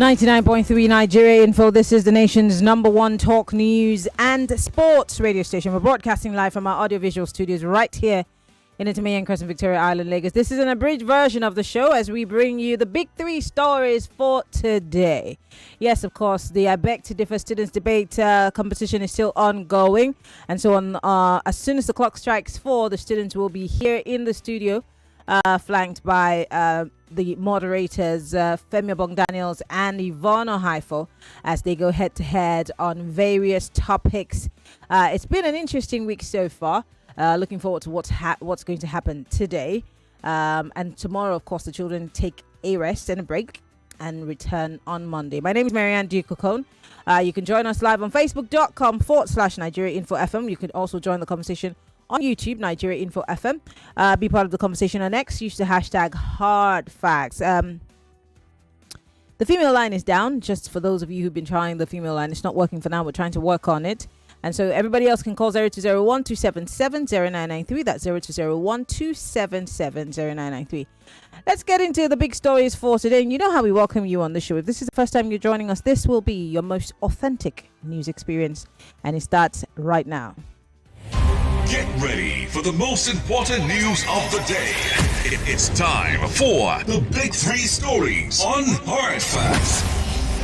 99.3 Nigeria Info. This is the nation's #1 talk news and sports radio station. We're broadcasting live from our audiovisual studios right here in Maryann Okon, Victoria Island, Lagos. This is an abridged version of the show as we bring you the big three stories for today. Yes, of course, the I Beg to Differ Students Debate competition is still ongoing. And so on, as soon as the clock strikes 4, the students will be here in the studio, flanked by the moderators Femi Obong-Daniels and Yvonne Ohaifo as they go head to head on various topics. It's been an interesting week so far. Looking forward to what's going to happen today. And tomorrow, of course, the children take a rest and a break and return on Monday. My name is Maryann Okon. You can join us live on facebook.com/Nigeria Info FM. You can also join the conversation on YouTube, Nigeria Info FM. Be part of the conversation on X. Use the hashtag hard facts. The female line is down. Just for those of you who've been trying the female line, it's not working for now. We're trying to work on it. And so everybody else can call 0201-277-0993. That's 0201-277-0993. Let's get into the big stories for today. And you know how we welcome you on the show. If this is the first time you're joining us, this will be your most authentic news experience. And it starts right now. Get ready for the most important news of the day. It's time for the Big Three Stories on Hard Facts.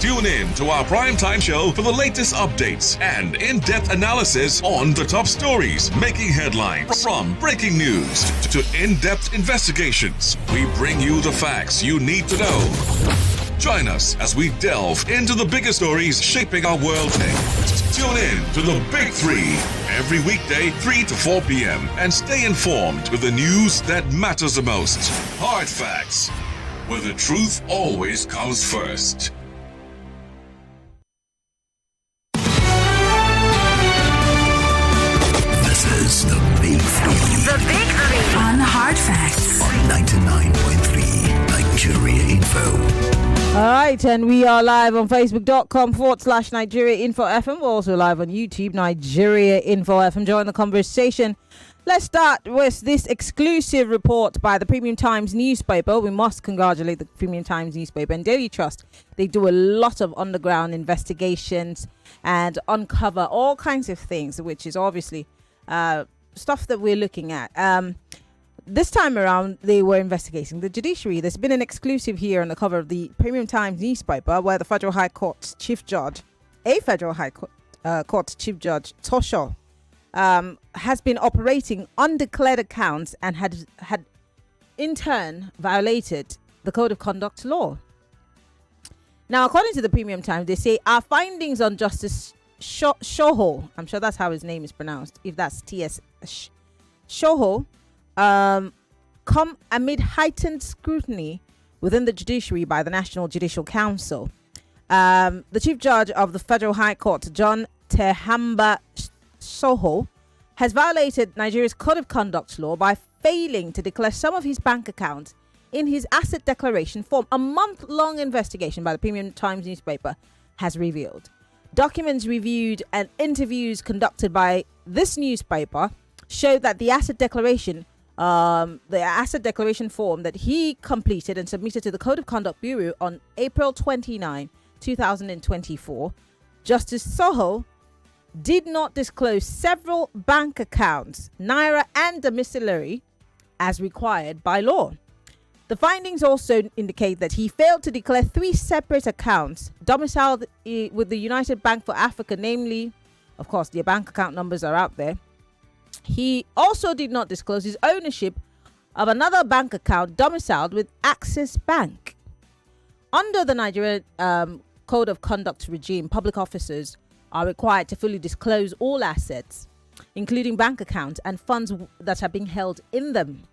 Tune in to our primetime show for the latest updates and in-depth analysis on the top stories making headlines. From breaking news to in-depth investigations, we bring you the facts you need to know. Join us as we delve into the biggest stories shaping our world today. Tune in to the Big Three every weekday, 3 to 4 p.m. and stay informed with the news that matters the most. Hard Facts, where the truth always comes first. This is the Big Three. The Big Three. On Hard Facts. On 99.3 Nigeria Info. All right, and we are live on facebook.com/Nigeria Info FM. We're also live on YouTube, Nigeria Info FM. Join the conversation. Let's start with this exclusive report by the Premium Times newspaper. We must congratulate the Premium Times newspaper and Daily Trust. They do a lot of underground investigations and uncover all kinds of things, which is obviously stuff that we're looking at. This time around, they were investigating the judiciary. There's been an exclusive here on the cover of the Premium Times newspaper where the Federal High Court's Chief Judge, Court Chief Judge Tosho, has been operating undeclared accounts and had in turn violated the Code of Conduct law. Now, according to the Premium Times, they say our findings on Justice Shoho, I'm sure that's how his name is pronounced, if that's T.S. Shoho, come amid heightened scrutiny within the judiciary by the National Judicial Council. The Chief Judge of the Federal High Court, John Tehamba Soho, has violated Nigeria's Code of Conduct law by failing to declare some of his bank accounts in his asset declaration form. A month-long investigation by the Premium Times newspaper has revealed. Documents reviewed and interviews conducted by this newspaper showed that the asset declaration form that he completed and submitted to the Code of Conduct Bureau on April 29, 2024, Justice Soho did not disclose several bank accounts, naira and domiciliary, as required by law. The findings also indicate that he failed to declare 3 separate accounts domiciled with the United Bank for Africa, namely, of course, their bank account numbers are out there. He also did not disclose his ownership of another bank account domiciled with Access Bank. Under the Nigerian Code of Conduct regime, public officers are required to fully disclose all assets, including bank accounts and funds that are being held in them.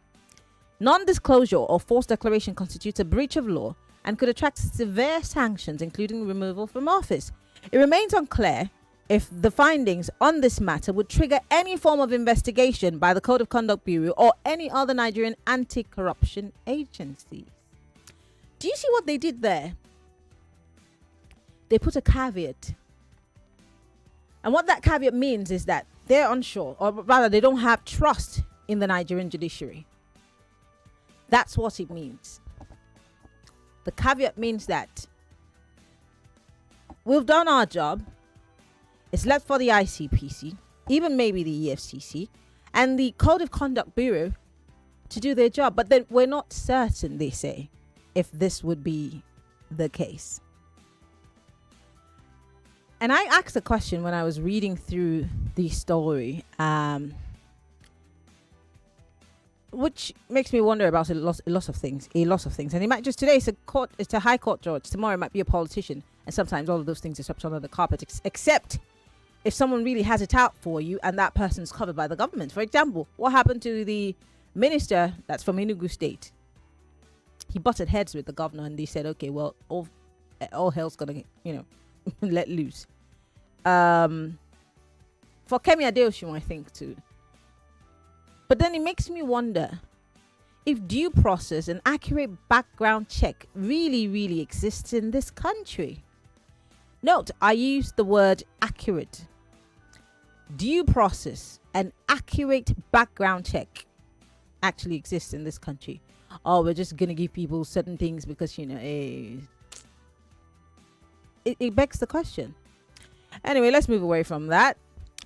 Non-disclosure or false declaration constitutes a breach of law and could attract severe sanctions, including removal from office. It remains unclear if the findings on this matter would trigger any form of investigation by the Code of Conduct Bureau or any other Nigerian anti-corruption agency. Do you see what they did there? They put a caveat. And what that caveat means is that they're unsure, or rather they don't have trust in the Nigerian judiciary. That's what it means. The caveat means that we've done our job. It's left for the ICPC, even maybe the EFCC, and the Code of Conduct Bureau to do their job. But then we're not certain, they say, if this would be the case. And I asked a question when I was reading through the story, which makes me wonder about a lot of things. And it might just, today it's a high court judge, tomorrow it might be a politician, and sometimes all of those things are swept under the carpet, except if someone really has it out for you and that person's covered by the government. For example, what happened to the minister that's from Enugu State? He butted heads with the governor and they said, okay, well, all hell's gonna, let loose. For Kemi Adeosun, I think too. But then it makes me wonder if due process and accurate background check really, really exists in this country. Note, I use the word accurate. Due process and accurate background check actually exists in this country. Oh, we're just going to give people certain things because, it begs the question. Anyway, let's move away from that.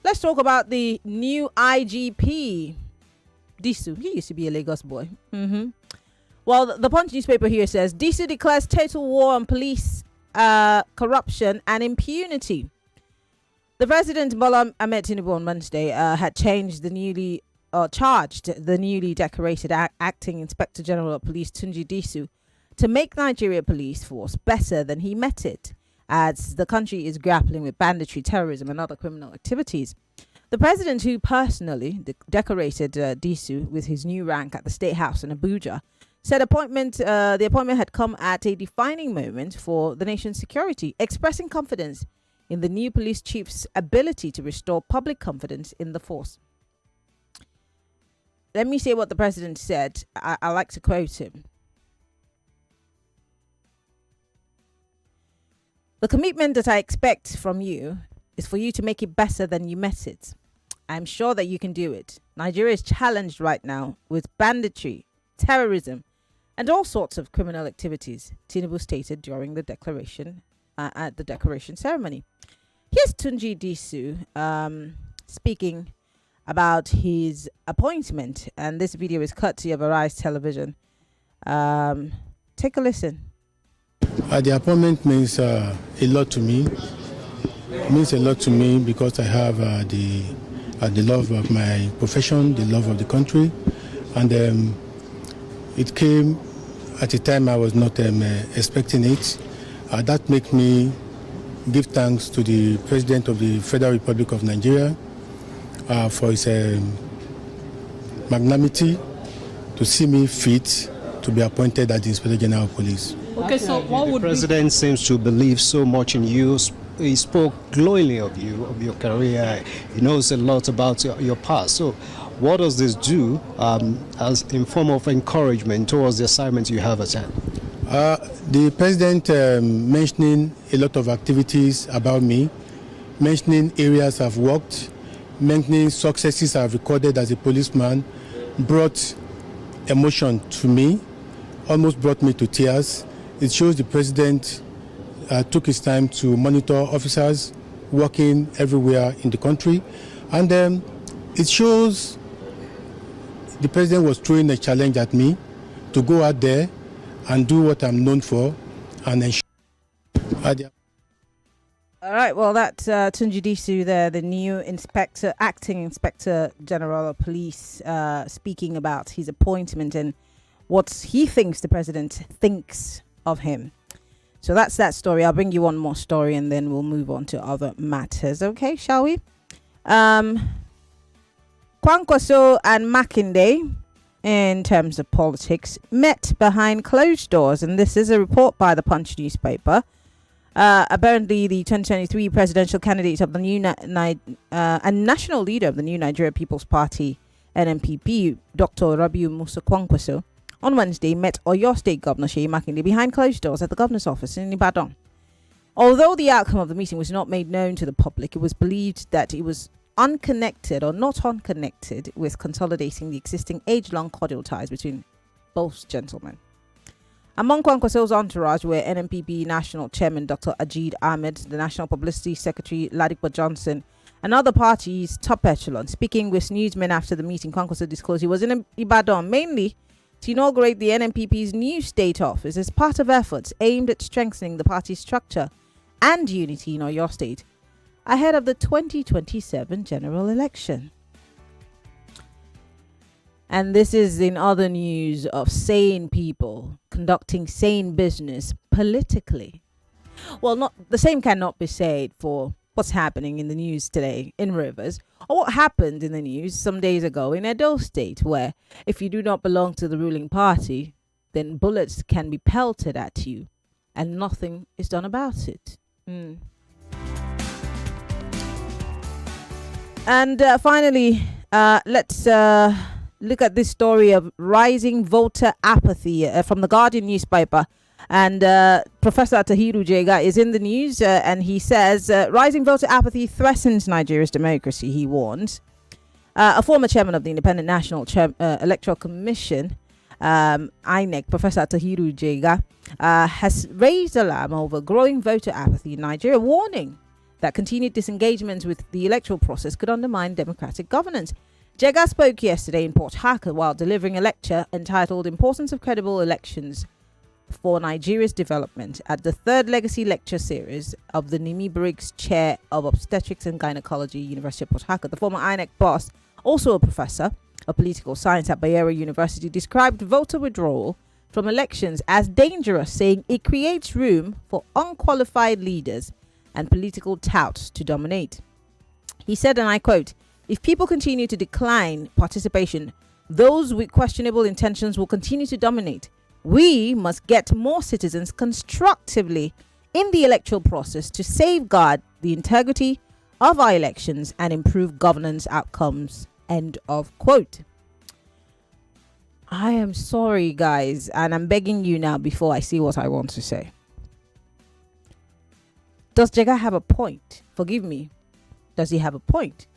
Let's talk about the new IGP. Disu, he used to be a Lagos boy. Well, the Punch newspaper here says, Disu declares total war on police corruption and impunity. The President Bola Ahmed Tinubu on Wednesday had charged the newly decorated acting Inspector General of Police Tunji Disu to make Nigeria police force better than he met it, as the country is grappling with banditry, terrorism, and other criminal activities. The president, who personally decorated Disu with his new rank at the State House in Abuja, said the appointment had come at a defining moment for the nation's security, expressing confidence in the new police chief's ability to restore public confidence in the force. Let me say what the president said. I like to quote him. The commitment that I expect from you is for you to make it better than you met it. I'm sure that you can do it. Nigeria is challenged right now with banditry, terrorism, and all sorts of criminal activities, Tinubu stated during the declaration at the decoration ceremony. Here's Tunji Disu speaking about his appointment, and this video is courtesy of Arise Television. Take a listen. The appointment means a lot to me. It means a lot to me because I have the love of my profession, the love of the country, and it came at a time I was not expecting it. That makes me give thanks to the President of the Federal Republic of Nigeria for his magnanimity to see me fit to be appointed as the Inspector General of Police. Okay, so what would the president seems to believe so much in you? He spoke glowingly of you, of your career. He knows a lot about your past. So what does this do as in form of encouragement towards the assignments you have at hand? The president mentioning a lot of activities about me, mentioning areas I've worked, mentioning successes I've recorded as a policeman, brought emotion to me, almost brought me to tears. It shows the president took his time to monitor officers working everywhere in the country. And it shows the president was throwing a challenge at me to go out there and do what I'm known for and ensure. All right, well, that's Tunji Disu there, the new acting Inspector General of Police, speaking about his appointment and what he thinks the president thinks of him. So that's that story. I'll bring you one more story and then we'll move on to other matters. Okay, shall we? Kwankwaso and Makinde, in terms of politics, met behind closed doors. And this is a report by the Punch newspaper. Apparently, the 2023 presidential candidate of the new and national leader of the new Nigeria People's Party, NNPP, Dr. Rabiu Musa Kwankwaso, on Wednesday met Oyo State Governor Seyi Makinde behind closed doors at the governor's office in Ibadan. Although the outcome of the meeting was not made known to the public, it was believed that it was unconnected or not unconnected with consolidating the existing age-long cordial ties between both gentlemen. Among Kwankwaso's entourage were NNPP National Chairman Dr. Ajid Ahmed, the National Publicity Secretary Ladipo Johnson, and other parties' top echelon. Speaking with newsmen after the meeting, Kwankwaso disclosed he was in Ibadan mainly to inaugurate the NNPP's new state office as part of efforts aimed at strengthening the party's structure and unity in Oyo State ahead of the 2027 general election. And this is in other news of sane people conducting sane business politically. Well, not the same cannot be said for what's happening in the news today in Rivers, or what happened in the news some days ago in Edo State, where if you do not belong to the ruling party, then bullets can be pelted at you and nothing is done about it. And finally, let's look at this story of rising voter apathy from the Guardian newspaper. And Professor Tahiru Jega is in the news and he says rising voter apathy threatens Nigeria's democracy, he warns. A former chairman of the Independent National Electoral Commission, INEC, Professor Tahiru Jega, has raised alarm over growing voter apathy in Nigeria, warning that continued disengagement with the electoral process could undermine democratic governance. Jega spoke yesterday in Port Harcourt while delivering a lecture entitled Importance of Credible Elections for Nigeria's Development at the third Legacy Lecture Series of the Nimi Briggs Chair of Obstetrics and Gynecology, University of Port Harcourt. The former INEC boss, also a professor of political science at Bayero University, described voter withdrawal from elections as dangerous, saying it creates room for unqualified leaders and political touts to dominate. He said, and I quote, "If people continue to decline participation, those with questionable intentions will continue to dominate. We must get more citizens constructively in the electoral process to safeguard the integrity of our elections and improve governance outcomes." End of quote. I am sorry, guys, and I'm begging you now before I see what I want to say. Does Jega have a point? Forgive me. Does he have a point?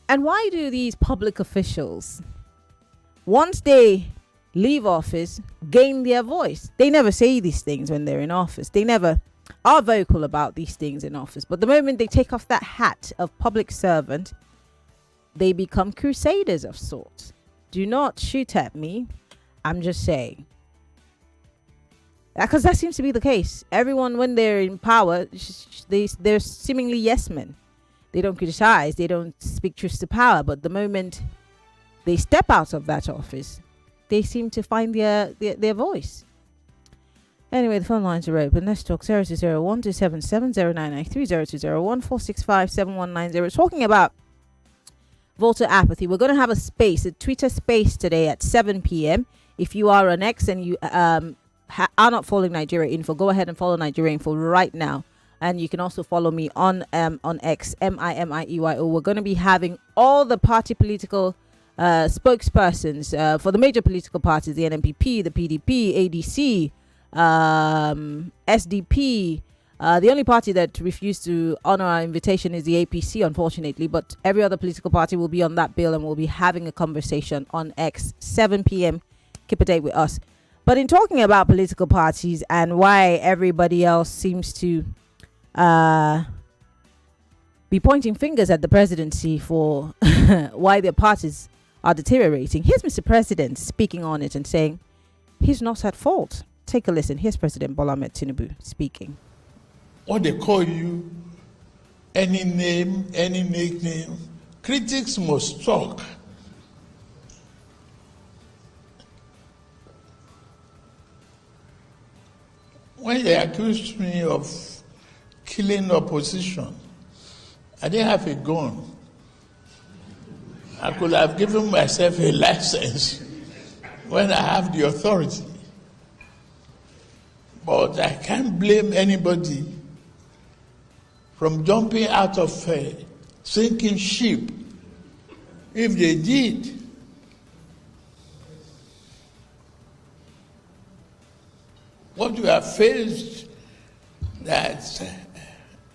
And why do these public officials, once they leave office, gain their voice? They never say these things when they're in office. They never are vocal about these things in office. But the moment they take off that hat of public servant, they become crusaders of sorts. Do not shoot at me. I'm just saying. Because that seems to be the case. Everyone, when they're in power, they're seemingly yes men. They don't criticize. They don't speak truth to power. But the moment they step out of that office, they seem to find their voice. Anyway, the phone lines are open. Let's talk 0201-277-0993, Talking about voter apathy. We're going to have a Twitter space today at 7 p.m. If you are on X and you are not following Nigeria Info, go ahead and follow Nigeria Info right now. And you can also follow me on X, MIMIEYO. We're going to be having all the party political spokespersons for the major political parties, the NNPP, the PDP, ADC, SDP. The only party that refused to honor our invitation is the APC, unfortunately, but every other political party will be on that bill and we'll be having a conversation on X, 7 p.m. Keep a date with us. But in talking about political parties and why everybody else seems to be pointing fingers at the presidency for why their parties are deteriorating, here's Mr. President speaking on it and saying he's not at fault. Take a listen. Here's President Bola Ahmed Tinubu speaking. What they call you, any name, any nickname, critics must talk. When they accused me of killing opposition, I didn't have a gun. I could have given myself a license when I have the authority. But I can't blame anybody from jumping out of a sinking ship. If they did, what we have faced that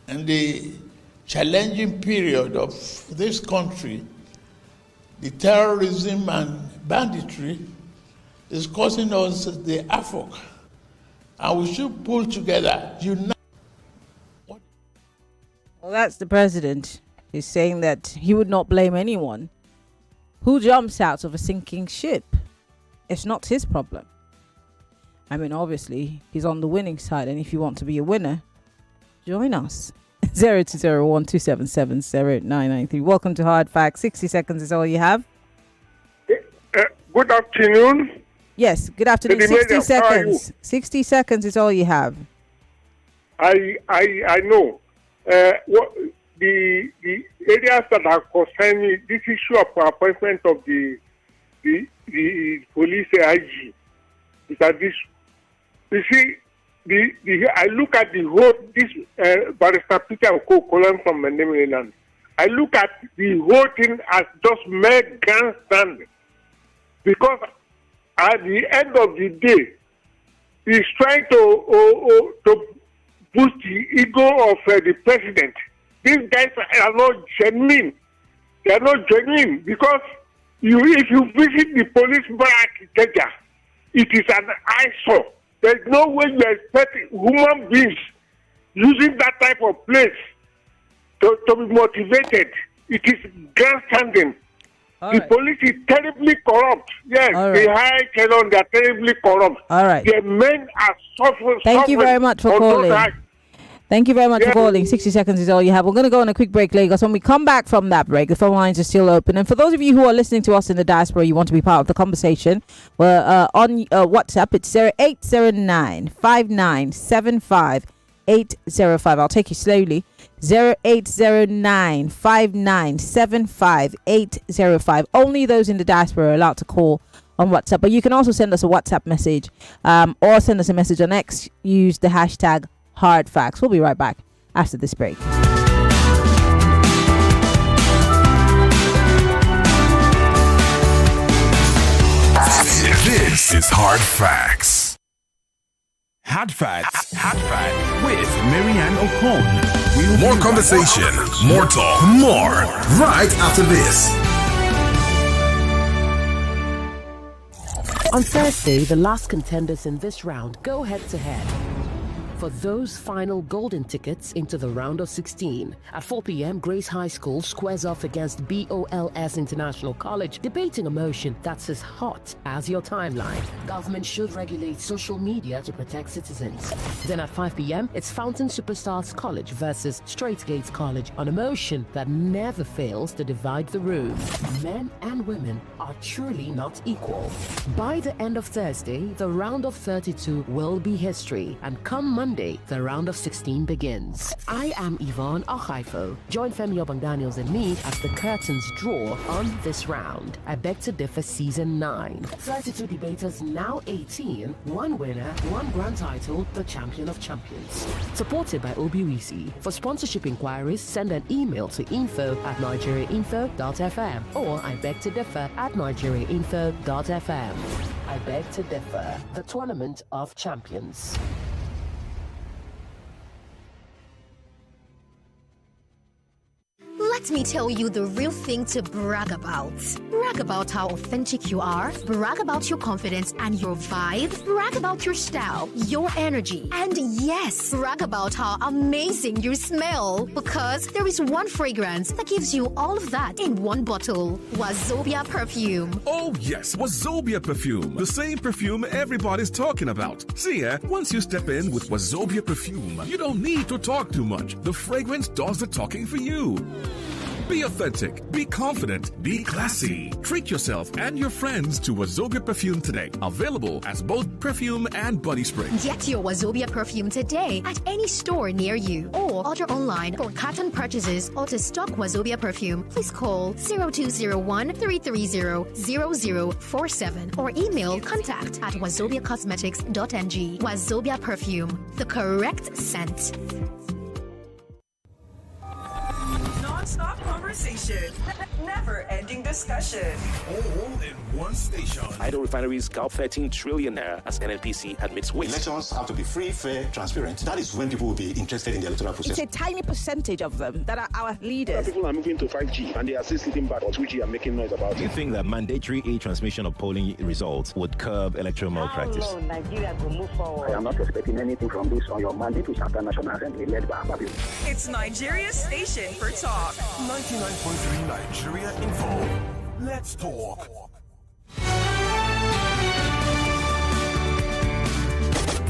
in the challenging period of this country, the terrorism and banditry is causing us the havoc. And we should pull together, unite. Well, that's the president. He's saying that he would not blame anyone who jumps out of a sinking ship. It's not his problem. I mean, obviously, he's on the winning side. And if you want to be a winner, join us. 0201-277-0993. Welcome to Hard Facts. 60 seconds is all you have. Good afternoon. Yes, good afternoon. Lady 60 Mariam, how are you? seconds. 60 seconds is all you have. I know. What the areas that are concerning this issue of appointment of the police IG is that this. You see, I look at the whole this Barrister Peter Okon from Maryland. I look at the whole thing as just mere grandstanding, because at the end of the day, he's trying to boost the ego of the president. These guys are not genuine. They are not genuine because if you visit the police barrack in Kenya, it is an eyesore. There's no way you expect human beings using that type of place to be motivated. It is grandstanding. The police is terribly corrupt. Yes, the high echelon, they are terribly corrupt. All right. The men are suffering. Thank you very much for calling. Thank you very much for calling. 60 seconds is all you have. We're going to go on a quick break, Lagos. When we come back from that break, the phone lines are still open. And for those of you who are listening to us in the diaspora, you want to be part of the conversation, we're on WhatsApp. It's 0809-5975-805. I'll take you slowly. 0809-5975-805. Only those in the diaspora are allowed to call on WhatsApp. But you can also send us a WhatsApp message or send us a message on X. Use the hashtag Hard Facts. We'll be right back after this break. This is Hard Facts. Hard Facts. Hard Facts with Maryann Okon. More conversation, more talk, more right after this. On Thursday, the last contenders in this round go head-to-head for those final golden tickets into the round of 16. At 4 p.m., Grace High School squares off against BOLS International College, debating a motion that's as hot as your timeline. Government should regulate social media to protect citizens. Then at 5 p.m., it's Fountain Superstars College versus Straight Gates College on a motion that never fails to divide the room. Men and women are truly not equal. By the end of Thursday, the round of 32 will be history, and come Monday, the round of 16 begins. I am Yvonne Ohaifo. Join Femi Obang-Daniels and me as the curtains draw on this round. I Beg to Differ Season 9. 32 debaters, now 18. One winner, one grand title, the Champion of Champions. Supported by Obiwisi. For sponsorship inquiries, send an email to info@nigeriainfo.fm or I Beg to Differ @nigeriainfo.fm. I Beg to Differ, the Tournament of Champions. Let me tell you the real thing to brag about. Brag about how authentic you are. Brag about your confidence and your vibe. Brag about your style, your energy. And yes, brag about how amazing you smell. Because there is one fragrance that gives you all of that in one bottle. Wazobia perfume. Oh yes, Wazobia perfume. The same perfume everybody's talking about. See, once you step in with Wazobia perfume, you don't need to talk too much. The fragrance does the talking for you. Be authentic, be confident, be classy. Treat yourself and your friends to Wazobia perfume today. Available as both perfume and body spray. Get your Wazobia perfume today at any store near you, or order online for carton purchases. Or to stock Wazobia perfume, please call 0201-330-0047 or email contact@wazobiacosmetics.ng. Wazobia perfume, the correct scent. Non-stop conversation, never ending discussion. All in one station. Idle refineries scalp 13 trillion naira as NNPC admits waste. Elections have to be free, fair, transparent. That is when people will be interested in the electoral process. It's a tiny percentage of them that are our leaders. People are moving to 5G and they are still sitting back on 2G and making noise about it. Do you think that mandatory e-transmission of polling results would curb electoral malpractice? How long Nigeria will move forward? I am not expecting anything from this on your mandate to Southern National Assembly led by Babylon. It's Nigeria's station for talk. 99.3 Nigeria Info. Let's talk.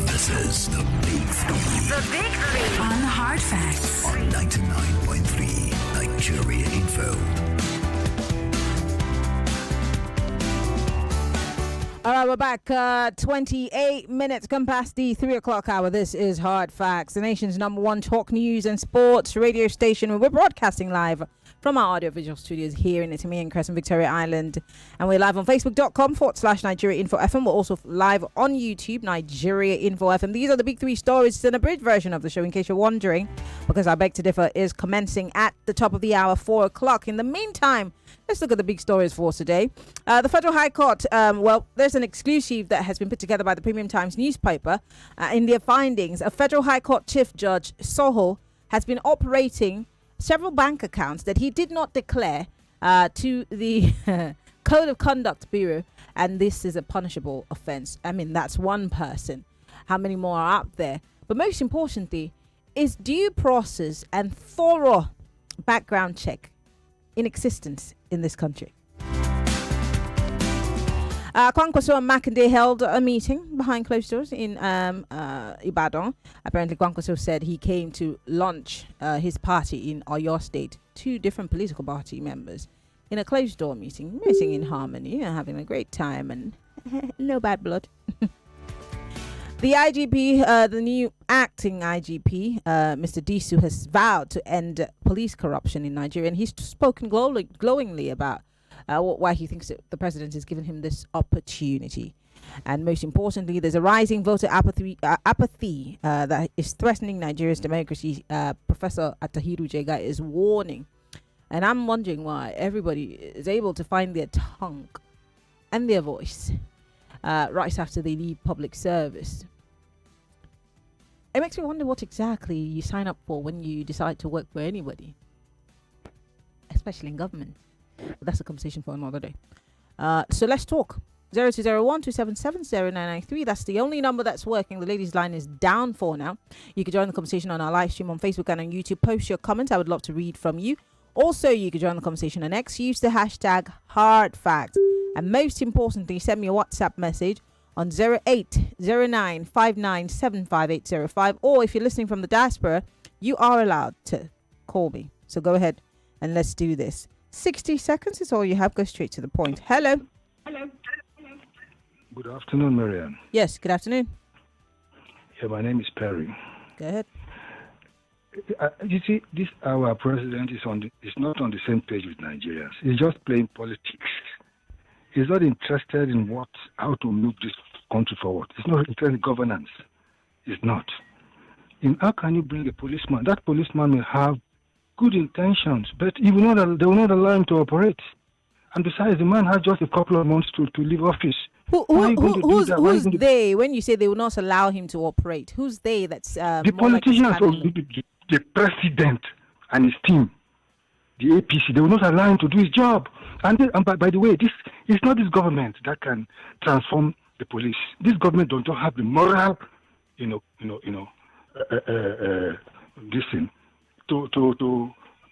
This is the Big Three. The Big Three on Hard Facts on 99.3 Nigeria Info. All right, we're back. 28 minutes come past the 3 o'clock hour. This is Hard Facts, the nation's /1 talk news and sports radio station. We're broadcasting live from our audiovisual studios here in Itimi and Crescent, Victoria Island. And we're live on facebook.com/Nigeria Info FM. We're also live on YouTube, Nigeria Info FM. These are the big three stories. It's an abridged version of the show, in case you're wondering, because I Beg to Differ is commencing at the top of the hour, 4 o'clock. In the meantime, let's look at the big stories for today. The Federal High Court, there's an exclusive that has been put together by the Premium Times newspaper. In their findings, a Federal High Court Chief Judge Soho has been operating several bank accounts that he did not declare to the Code of Conduct Bureau, and this is a punishable offense. I mean, that's one person. How many more are out there? But most importantly, is due process and thorough background check in existence in this country. Kwankwaso and Makinde held a meeting behind closed doors in Ibadan. Apparently, Kwankwaso said he came to launch his party in Oyo State. 2 different political party members in a closed door meeting, meeting in harmony and having a great time, and no bad blood. The IGP, the new acting IGP, Mr. Disu, has vowed to end police corruption in Nigeria, and he's spoken glowingly about why he thinks that the president has given him this opportunity. And most importantly, there's a rising voter apathy that is threatening Nigeria's democracy. Professor Atahiru Jega is warning. And I'm wondering why everybody is able to find their tongue and their voice right after they leave public service. It makes me wonder what exactly you sign up for when you decide to work for anybody, especially in government. But that's a conversation for another day. So let's talk. 0201-277-0993. That's the only number that's working. The ladies' line is down for now. You can join the conversation on our live stream on Facebook and on YouTube. Post your comments. I would love to read from you. Also, you can join the conversation on X. Use the hashtag HardFacts. And most importantly, send me a WhatsApp message on 080959758505. Or if you're listening from the diaspora, you are allowed to call me. So go ahead and let's do this. 60 seconds is all you have. Go straight to the point. Hello. Good afternoon, Maryann. Yes, good afternoon. Yeah, my name is Perry. Go ahead. You see, our president is not on the same page with Nigerians. He's just playing politics. He's not interested in how to move this country forward. He's not interested in governance. He's not. How can you bring a policeman? That policeman may have good intentions, but they will not allow him to operate. And besides, the man has just a couple of months to leave office. Who's they? When you say they will not allow him to operate, who's they? That's the politicians, the president and his team, the APC. They will not allow him to do his job. And by the way, this is not this government that can transform the police. This government don't have the moral, this thing to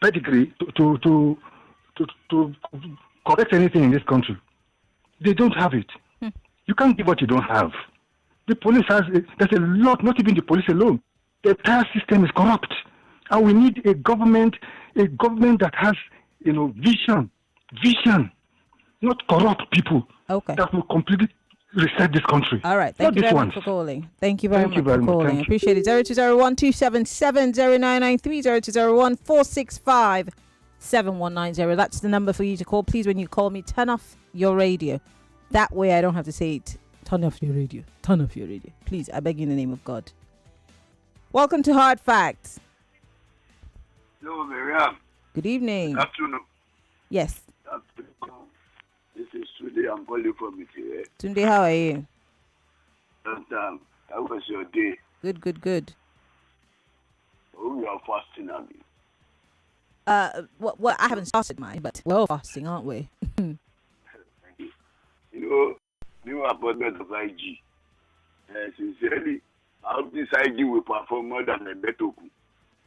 pedigree to correct anything in this country. They don't have it. You can't give what you don't have. The police there's a lot, not even the police alone. The entire system is corrupt. And we need a government that has, vision, not corrupt people. Okay. That will completely reset this country. All right. Thank you very much for calling. Thank you very much for calling. I appreciate it. 0201-277-0993, 0201-465-7190. That's the number for you to call. Please, when you call me, turn off your radio. That way I don't have to say it. Turn off your radio. Turn off your radio. Please, I beg you in the name of God. Welcome to Hard Facts. Hello, Maryann. Good evening. Good afternoon. Yes. This is Tunde. I'm calling from Italy. Tunde, how are you? And how was your day? Good. Oh, you are fasting, I mean. Well, I haven't started mine, but we're all fasting, aren't we? New appointment of IG. Sincerely, I hope this IG will perform more than the Betoku.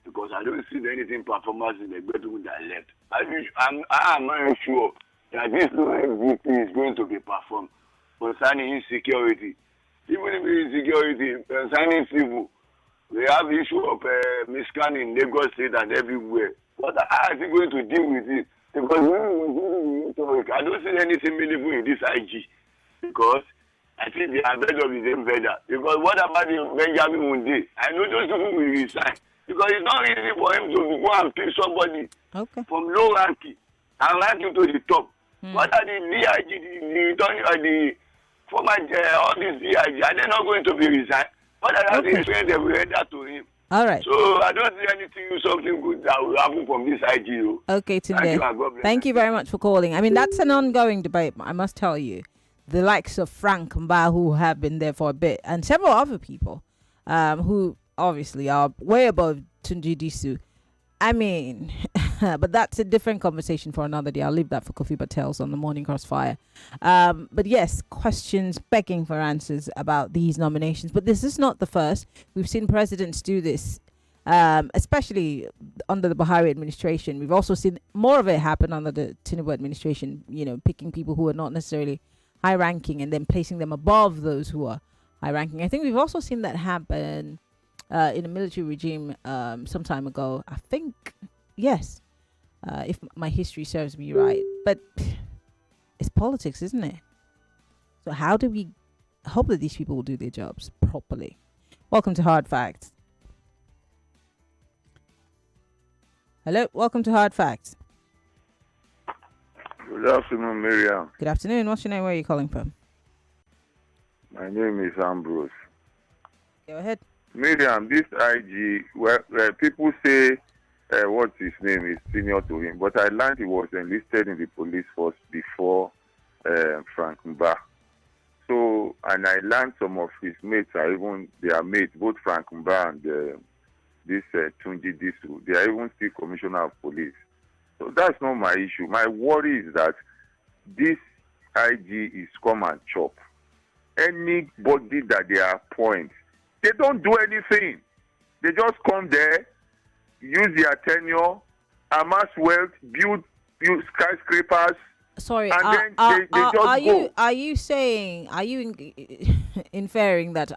Because I don't see anything performance in the Betoku that left. I am not sure that this new MVP is going to be performed concerning insecurity. Even if insecurity concerning civil, we have issue of misconduct in Lagos State and everywhere. But how is he going to deal with it? Because I don't see anything meaningful in this IG. Because I think they are better of the same feather. Because what about the Benjamin Munde? I know those people will resign. Because it's not easy for him to go and pick somebody from low ranking and rank him to the top. What are the DIG, the former, all these DIG, are they not going to be resigned? What are the experience they will render to him? All right. So I don't see something good that will happen from this IGO. Okay, Tunde. Thank you very much for calling. I mean, that's an ongoing debate, I must tell you. The likes of Frank Mba, who have been there for a bit, and several other people who obviously are way above Tunji Disu. I mean, but that's a different conversation for another day. I'll leave that for Kofi Patel's on the Morning Crossfire. But yes, questions begging for answers about these nominations. But this is not the first. We've seen presidents do this, especially under the Buhari administration. We've also seen more of it happen under the Tinubu administration, picking people who are not necessarily high-ranking and then placing them above those who are high-ranking. I think we've also seen that happen in a military regime some time ago. I think, yes, if my history serves me right. But it's politics, isn't it? So how do we hope that these people will do their jobs properly? Welcome to Hard Facts. Hello, welcome to Hard Facts. Good afternoon, Maryann. Good afternoon. What's your name? Where are you calling from? My name is Ambrose. Go ahead. Maryann, this IG, where people say what's his name is senior to him, but I learned he was enlisted in the police force before Frank Mba. So, and I learned some of his mates are even their mates, both Frank Mba and this Tunji Disu. They are even still commissioner of police. So that's not my issue. My worry is that this IG is come and chop. Anybody that they appoint, they don't do anything. They just come there, use their tenure, amass wealth, build skyscrapers. Sorry, and then they just go. Are you inferring that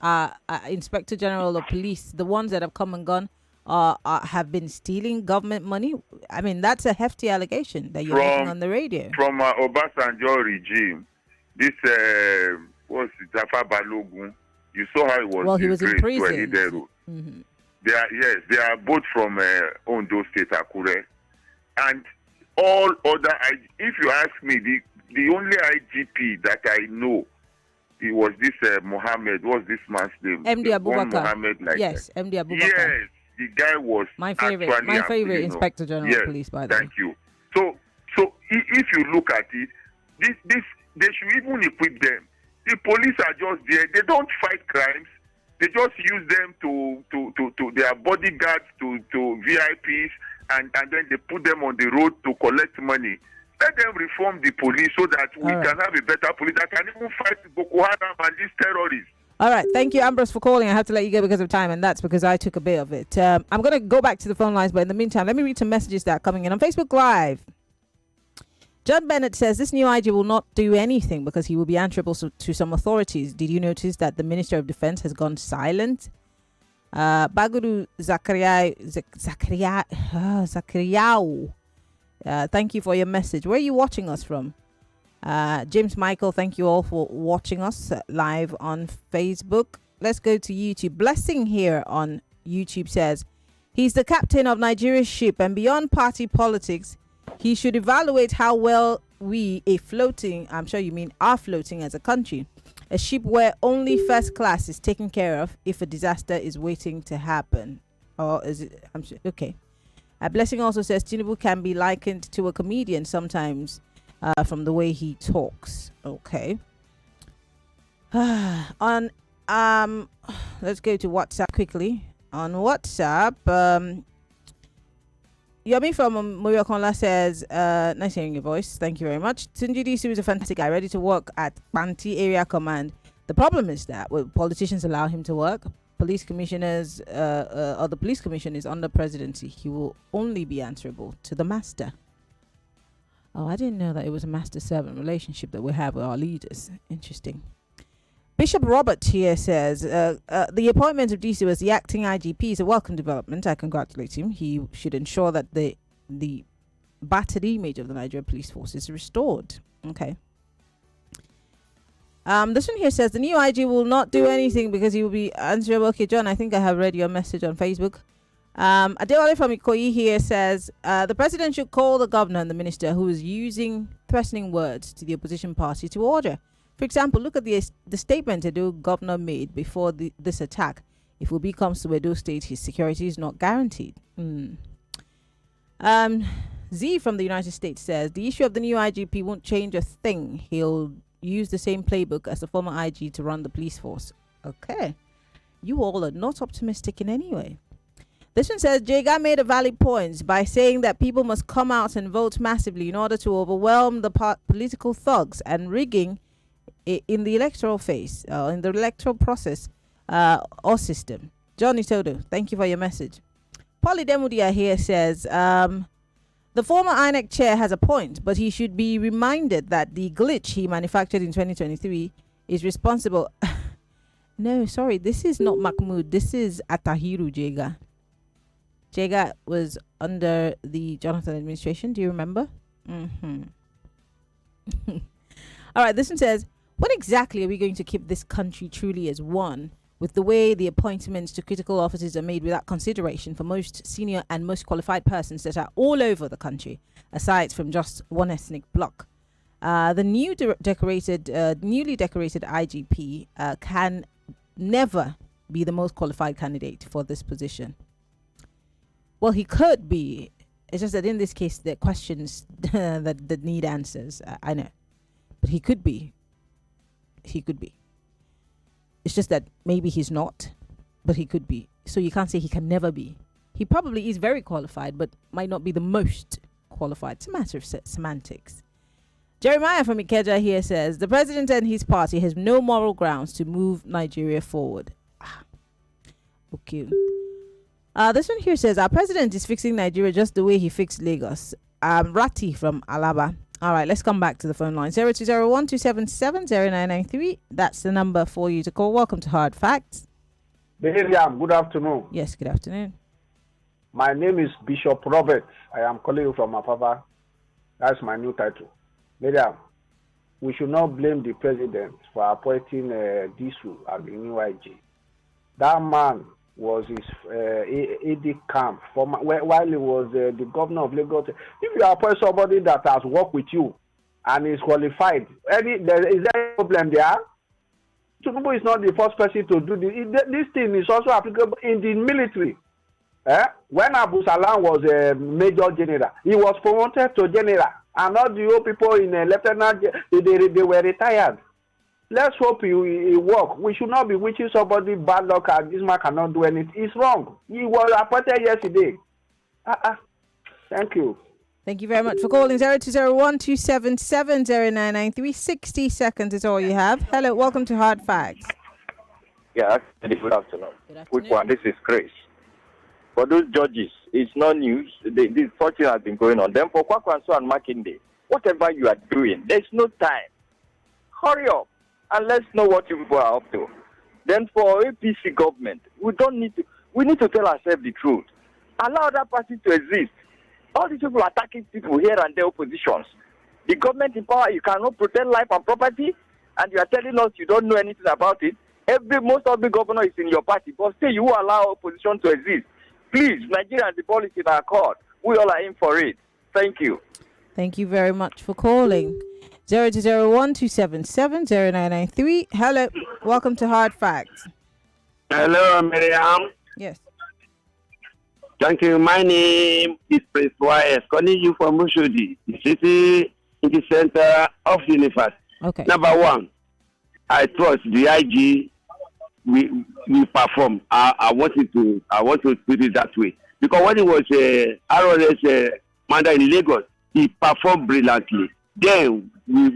Inspector General of Police, the ones that have come and gone, have been stealing government money? I mean, that's a hefty allegation that you're making on the radio. From Obasanjo regime, this was Jafar Balogun. You saw how it was. Well, he was in prison. Mm-hmm. They are both from Ondo State, Akure, and all other. If you ask me, the only IGP that I know, it was this Mohammed. What's this man's name? MD Abubakar. Mohammed, yes, MD Abubakar. Yes, the guy was my favorite Inspector General of Police. By the way. Thank you. So if you look at it, this they should even equip them. The police are just there. They don't fight crimes. They just use them to their bodyguards, to VIPs, and then they put them on the road to collect money. Let them reform the police so that we can have a better police that can even fight Boko Haram and these terrorists. All right. Thank you, Ambrose, for calling. I have to let you go because of time, and that's because I took a bit of it. I'm going to go back to the phone lines, but in the meantime, let me read some messages that are coming in on Facebook Live. John Bennett says this new IG will not do anything because he will be answerable to some authorities. Did you notice that the Minister of Defense has gone silent? Baguru Zakariau. Thank you for your message. Where are you watching us from? James Michael, thank you all for watching us live on Facebook. Let's go to YouTube. Blessing here on YouTube says he's the captain of Nigeria's ship, and beyond party politics, he should evaluate how well I'm sure you mean are floating as a country. A ship where only first class is taken care of if a disaster is waiting to happen. Or is it? I'm sure. Okay. Blessing also says Tinubu can be likened to a comedian sometimes from the way he talks. Okay. On let's go to WhatsApp quickly. On WhatsApp, Yomi from Maryann Okon says, nice hearing your voice. Thank you very much. Tunji Disu is a fantastic guy, ready to work at Banti Area Command. The problem is that politicians allow him to work. Police commissioners, or the police commission is under presidency. He will only be answerable to the master. Oh, I didn't know that it was a master-servant relationship that we have with our leaders. Interesting. Bishop Robert here says, the appointment of DC as the acting IGP is a welcome development. I congratulate him. He should ensure that the battered image of the Nigerian police force is restored. Okay. This one here says, the new IG will not do anything because he will be answerable. Okay, John, I think I have read your message on Facebook. Adewale from Ikoyi here says, the president should call the governor and the minister who is using threatening words to the opposition party to order. For example, look at the statement Edo governor made before this attack. If Obi comes to Edo State, his security is not guaranteed. Z from the United States says, the issue of the new IGP won't change a thing. He'll use the same playbook as the former IG to run the police force. Okay. You all are not optimistic in any way. This one says, Jega made a valid point by saying that people must come out and vote massively in order to overwhelm the political thugs and rigging in the electoral phase, in the electoral process or system. Johnny Todo, thank you for your message. Polly Demudia here says, the former INEC chair has a point, but he should be reminded that the glitch he manufactured in 2023 is responsible. No, sorry, this is not Mahmoud. This is Atahiru Jega. Jega was under the Jonathan administration. Do you remember? All right, this one says, when exactly are we going to keep this country truly as one, with the way the appointments to critical offices are made without consideration for most senior and most qualified persons that are all over the country, aside from just one ethnic bloc? The newly decorated IGP can never be the most qualified candidate for this position. Well, he could be. It's just that in this case, there are questions that need answers. I know. But he could be. He could be. It's just that maybe he's not, but he could be. So you can't say he can never be. He probably is very qualified, but might not be the most qualified. It's a matter of semantics. Jeremiah from Ikeja here says, the president and his party has no moral grounds to move Nigeria forward. Okay. This one here says, our president is fixing Nigeria just the way he fixed Lagos. Rati from Alaba. All right, let's come back to the phone line. 0201-277-0993. That's the number for you to call. Welcome to Hard Facts. Miriam, good afternoon. Yes, good afternoon. My name is Bishop Robert. I am calling you from Apapa. That's my new title. Miriam, we should not blame the president for appointing Disu as the new IG. That man was his AD camp while he was the governor of Lagos. If you appoint somebody that has worked with you and is qualified, is there a problem there? Tinubu is not the first person to do this. This thing is also applicable in the military. When Abu Salam was a major general, he was promoted to general, and all the old people in lieutenant, they were retired. Let's hope he work. We should not be wishing somebody bad luck and this man cannot do anything. It's wrong. He was appointed yesterday. Thank you. Thank you very much for calling. 0201-277-0993. 60 seconds is all you have. Hello, welcome to Hard Facts. Yeah, good afternoon. Quick one. This is Chris. For those judges, it's not news. This torture has been going on. Then for Kwakwanso and Makinde, whatever you are doing, there's no time. Hurry up and let's know what you people are up to. Then for APC government, we need to tell ourselves the truth. Allow that party to exist. All these people attacking people here and there, oppositions. The government in power, you cannot protect life and property, and you are telling us you don't know anything about it. Most of the governor is in your party, but still you will allow opposition to exist. Please, Nigerians, the policy in our court, we all are in for it. Thank you. Thank you very much for calling. 0201-277-0993. Hello, welcome to Hard Facts. Hello, Maryann. Yes. Thank you. My name is Prince Y.S. calling you from Mushodi, the city in the center of the universe. Okay. Number one, I trust the IG we perform. I want to put it that way. Because when it was ROS Manda in Lagos, he performed brilliantly. Then we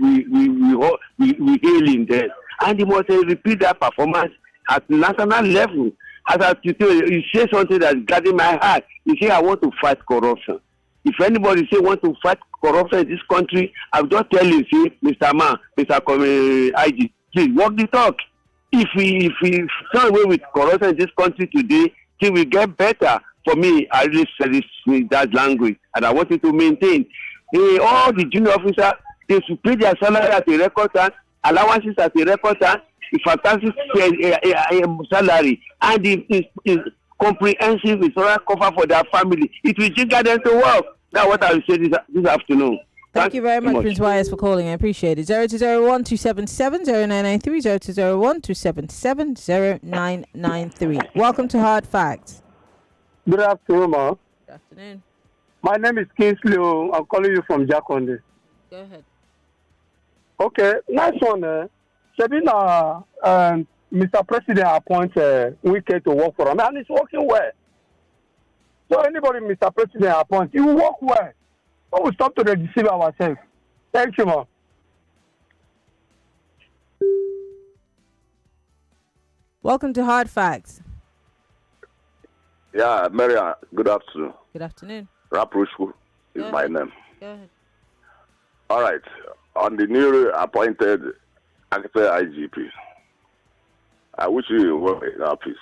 hail him there. And he must repeat that performance at national level. As I tell you, he says something that's guarding my heart. He say I want to fight corruption. If anybody say want to fight corruption in this country, I'll just tell you, see, Mr. Man, Mr. IG, please walk the talk. If we turn away with corruption in this country today, things will get better. For me, I really say that language, and I want you to maintain. All the junior officers, they should pay their salary at a record time, allowances at a record time, a fantastic salary, and is comprehensive insurance cover for their family. It will trigger them to work. That's what I will say this afternoon. Thank you very much, Prince YS, for calling. I appreciate it. 0201 277 0993 0201 277 0993. Welcome to Hard Facts. Good afternoon, ma. Good afternoon. My name is Kingsley. I'm calling you from Jakonde. Go ahead. Okay, nice one. Sabina, Mr. President appoints Wike to work for him, and it's working well. So anybody Mr. President appoints, it will work well. So we stop to deceive ourselves. Thank you, ma. Welcome to Hard Facts. Yeah, Maryann, good afternoon. Good afternoon. Raprushku is my name. Go ahead. All right. On the newly appointed actor IGP, I wish you well in office.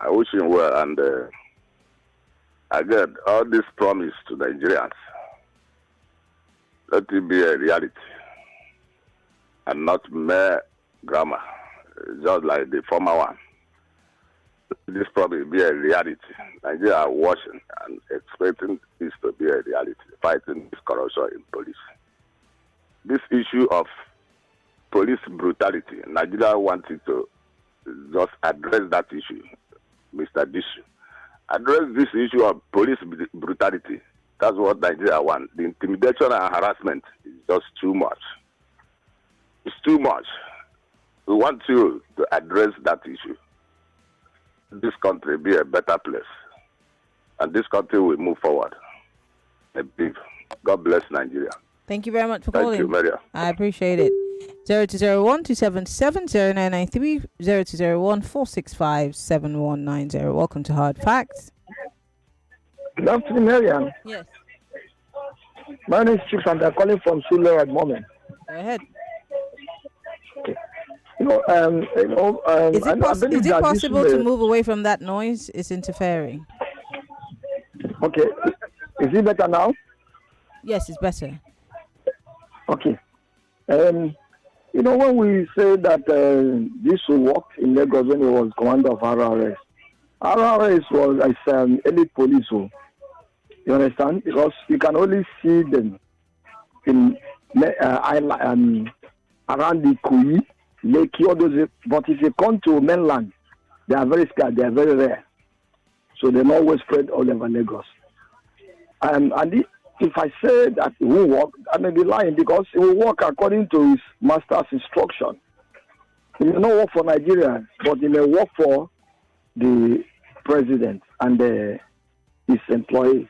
I wish him well, and again, all this promise to Nigerians, let it be a reality and not mere grammar, just like the former one. This probably be a reality. Nigeria are watching and expecting this to be a reality, fighting this corruption in police. This issue of police brutality, Nigeria wanted to just address that issue, Mr. Dishu. Address this issue of police brutality. That's what Nigeria wants. The intimidation and harassment is just too much. It's too much. We want you to address that issue. This country be a better place, and this country will move forward. God bless Nigeria. Thank you very much for calling. Thank you, Maryann. I appreciate it. 0201 277 0993 0201 465 7190. Welcome to Hard Facts. Good afternoon, Maryann. Yes. My name is Chief, and I'm calling from Sulu at the moment. Go ahead. Okay. Is it possible to move away from that noise? It's interfering. Okay. Is it better now? Yes, it's better. Okay. When we say that this worked in Lagos when he was commander of RRS was elite police. You understand? Because you can only see them in around the Kui, Lake, all those. But if you come to mainland, they are very scarce. They are very rare. So they're not always spread all over Lagos. If I say that it will work, I may be lying, because it will work according to his master's instruction. It may not work for Nigeria, but it may work for the president and his employees.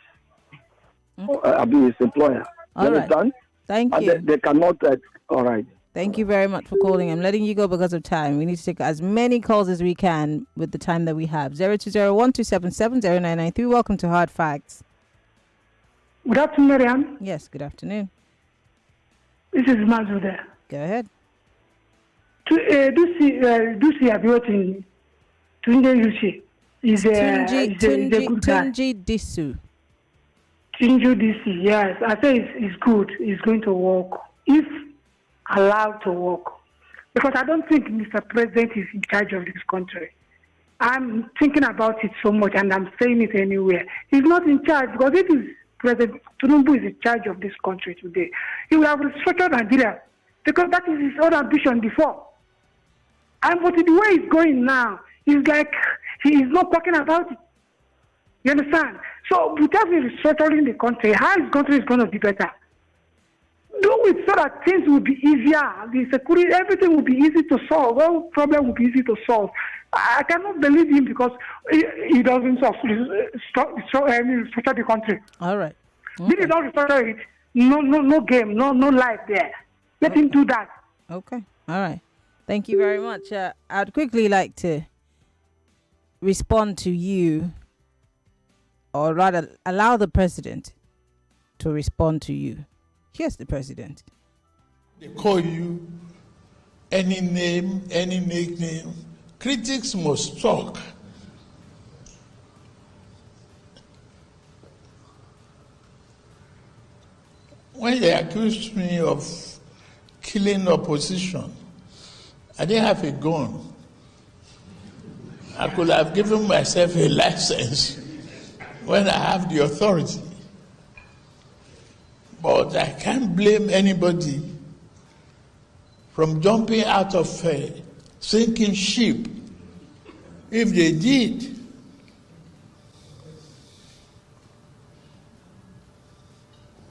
I'll be his employer. All right. Understand? Thank you. They cannot. All right. Thank you very much for calling. I'm letting you go because of time. We need to take as many calls as we can with the time that we have. 0201 277 0993. Welcome to Hard Facts. Good afternoon, Maryann. Yes, good afternoon. This is Mazu there. Go ahead. Dusi Abioti Tunde Yushi is a good guy. Tunji Disu. Tunji Disu, yes. I say it's good. It's going to work if allowed to work. Because I don't think Mr. President is in charge of this country. I'm thinking about it so much, and I'm saying it anywhere. He's not in charge, because it is President Tinubu is in charge of this country today. He will have restructured Nigeria, because that is his own ambition before. And but the way it's going now, it's like he is not talking about it. You understand? So without restructuring the country, how is country is going to be better? Do it so that things will be easier. The security, everything will be easy to solve. All problem will be easy to solve. I cannot believe him because he doesn't restructure the country. All right. If he don't restructure it, no game, no life there. Let him do that. Okay. All right. Thank you very much. I'd quickly like to respond to you, or rather allow the president to respond to you. Here's the president. They call you any name, any nickname. Critics must talk. When they accused me of killing opposition, I didn't have a gun. I could have given myself a license when I have the authority. But I can't blame anybody from jumping out of a sinking ship if they did.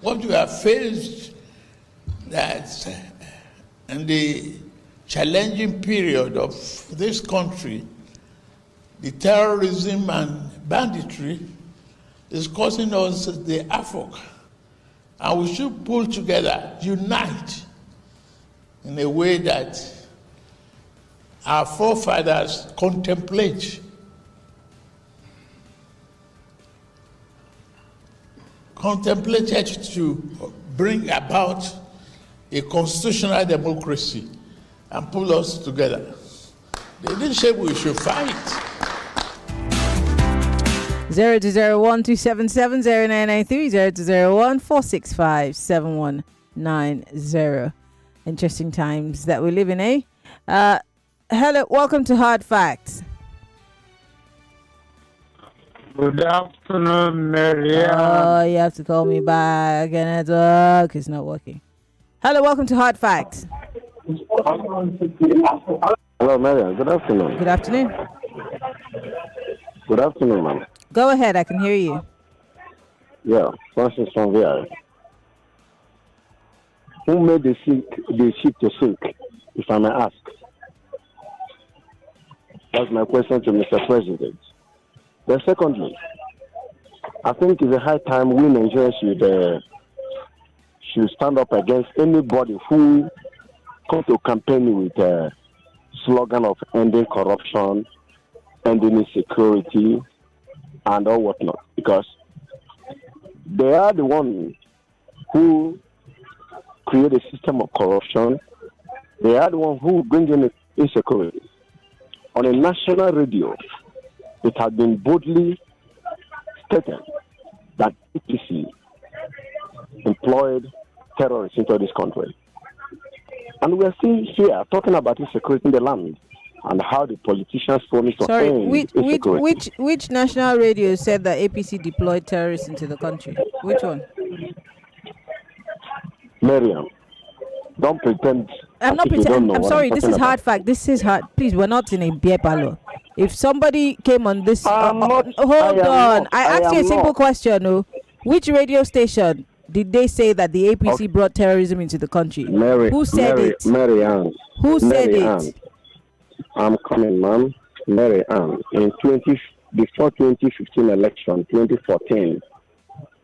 What we have faced that in the challenging period of this country, the terrorism and banditry is causing us the havoc. And we should pull together, unite in a way that our forefathers contemplated to bring about a constitutional democracy and pull us together. They didn't say we should fight. 02012770993 02014657190. Interesting times that we live in, eh? Hello, welcome to Hard Facts. Good afternoon, Maryann. Oh, you have to call me back. Network is not working. Hello, welcome to Hard Facts. Hello, Maryann. Good afternoon. Good afternoon. Good afternoon, ma'am. Go ahead, I can hear you. Yeah, Francis from VR. Who made the ship to sink, if I may ask? That's my question to Mr. President. Then secondly, I think it's a high time we Nigerians should stand up against anybody who come to campaign with a slogan of ending corruption, ending insecurity, and all whatnot, because they are the ones who create a system of corruption. They are the ones who bring in insecurity. On a national radio, it has been boldly stated that APC employed terrorists into this country. And we are still here talking about insecurity in the land and how the politicians promise to end insecurity. Which national radio said that APC deployed terrorists into the country? Which one? Maryann, don't pretend. I'm not pretending. I'm sorry. This is hard fact. This is hard. Please, we're not in a beer parlor. If somebody came on this, hold on. I asked you a simple question. No, which radio station did they say that the APC brought terrorism into the country? Who said it? Maryann. Who said it? I'm coming, ma'am. Maryann. Before 2015 election, 2014,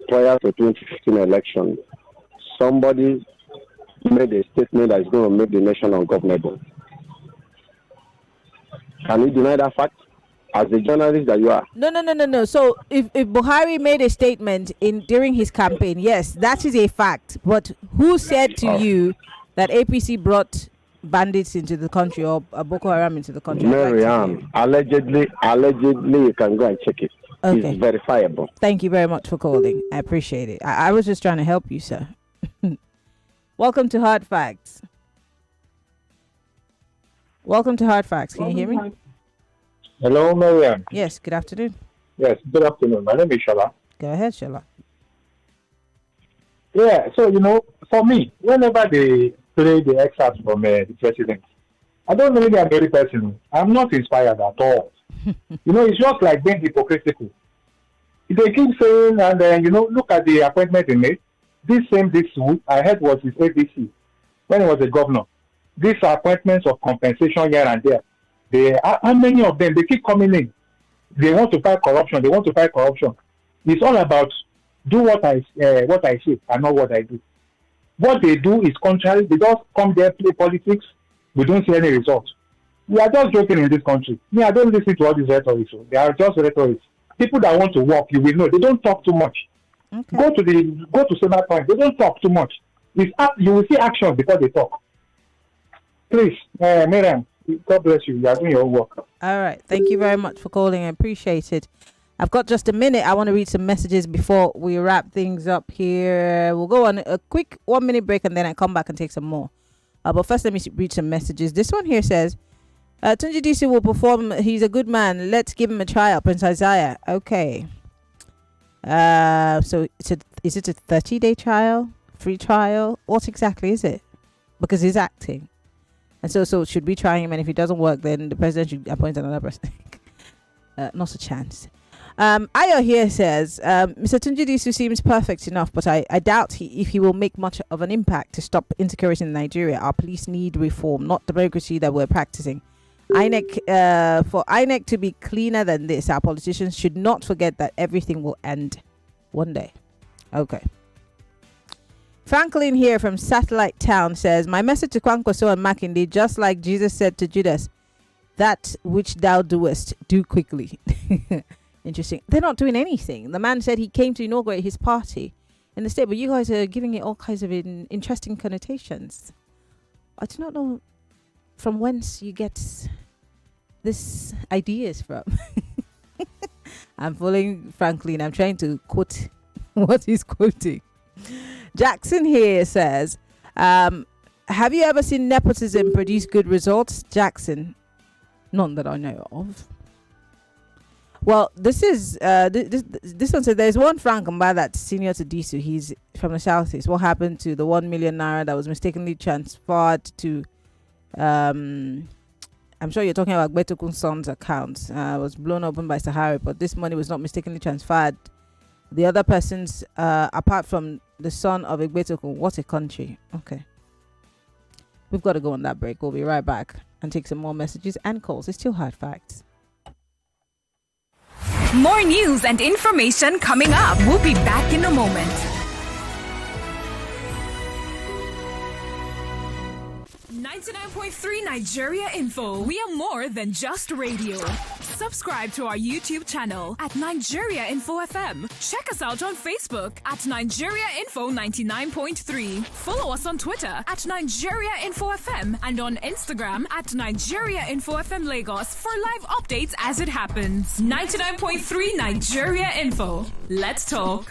prior to 2015 election, somebody made a statement that is going to make the nation ungovernable. Can you deny that fact? As a journalist that you are. No. So if Buhari made a statement during his campaign, yes, that is a fact. But who said to you that APC brought bandits into the country or Boko Haram into the country? Maryann, allegedly, you can go and check it. Okay. It's verifiable. Thank you very much for calling. I appreciate it. I was just trying to help you, sir. Welcome to Hard Facts. Welcome to Hard Facts. Can you hear me? Hello, Maryann. Yes, good afternoon. Yes, good afternoon. My name is Shala. Go ahead, Shala. Yeah, so, for me, whenever they play the excerpts from the president, I don't really agree with the person. I'm not inspired at all. It's just like being hypocritical. They keep saying, and then, look at the appointment he made. This week, I heard was his ABC when he was a governor. These are appointments of compensation here and there. How many of them? They keep coming in. They want to fight corruption. It's all about do what I say and not what I do. What they do is contrary. They just come there, play politics. We don't see any results. We are just joking in this country. I don't listen to all these rhetoric. They are just rhetoric. People that want to work, you will know, they don't talk too much. Okay. Go to Senate point. They don't talk too much. You will see action before they talk. Please, Maryann, God bless you. You are doing your work. All right. Thank you very much for calling. I appreciate it. I've got just a minute. I want to read some messages before we wrap things up here. We'll go on a quick 1 minute break and then I come back and take some more. But first, let me read some messages. This one here says, Tunji DC will perform. He's a good man. Let's give him a tryout. Prince Isaiah. Okay. So is it a 30-day trial? Free trial? What exactly is it? Because he's acting. And so should we try him? And if he doesn't work, then the president should appoint another person. Not a chance. Ayo here says, Mr. Tunji DC seems perfect enough, but I doubt if he will make much of an impact to stop insecurity in Nigeria. Our police need reform, not democracy that we're practicing. For INEC to be cleaner than this, our politicians should not forget that everything will end one day. Okay. Franklin here from Satellite Town says, my message to Kwankwaso and Makinde, just like Jesus said to Judas, that which thou doest, do quickly. Interesting. They're not doing anything. The man said he came to inaugurate his party in the state, but you guys are giving it all kinds of interesting connotations. I do not know from whence you get this ideas from. I'm following Franklin. I'm trying to quote what he's quoting. Jackson here says, have you ever seen nepotism produce good results? Jackson, none that I know of. Well, this is this one said there's one Frank Mba that's senior to Disu. He's from the southeast. What happened to the 1 million naira that was mistakenly transferred to I'm sure you're talking about Gbetokun's son's account. Was blown open by Sahara, but this money was not mistakenly transferred. The other persons, apart from the son of Gbetokun, what a country. Okay. We've got to go on that break. We'll be right back and take some more messages and calls. It's still hard facts. More news and information coming up. We'll be back in a moment. 99.3 Nigeria Info. We are more than just radio. Subscribe to our YouTube channel at Nigeria Info FM. Check us out on Facebook at Nigeria Info 99.3. Follow us on Twitter at Nigeria Info FM and on Instagram at Nigeria Info FM Lagos for live updates as it happens. 99.3 Nigeria Info. Let's talk.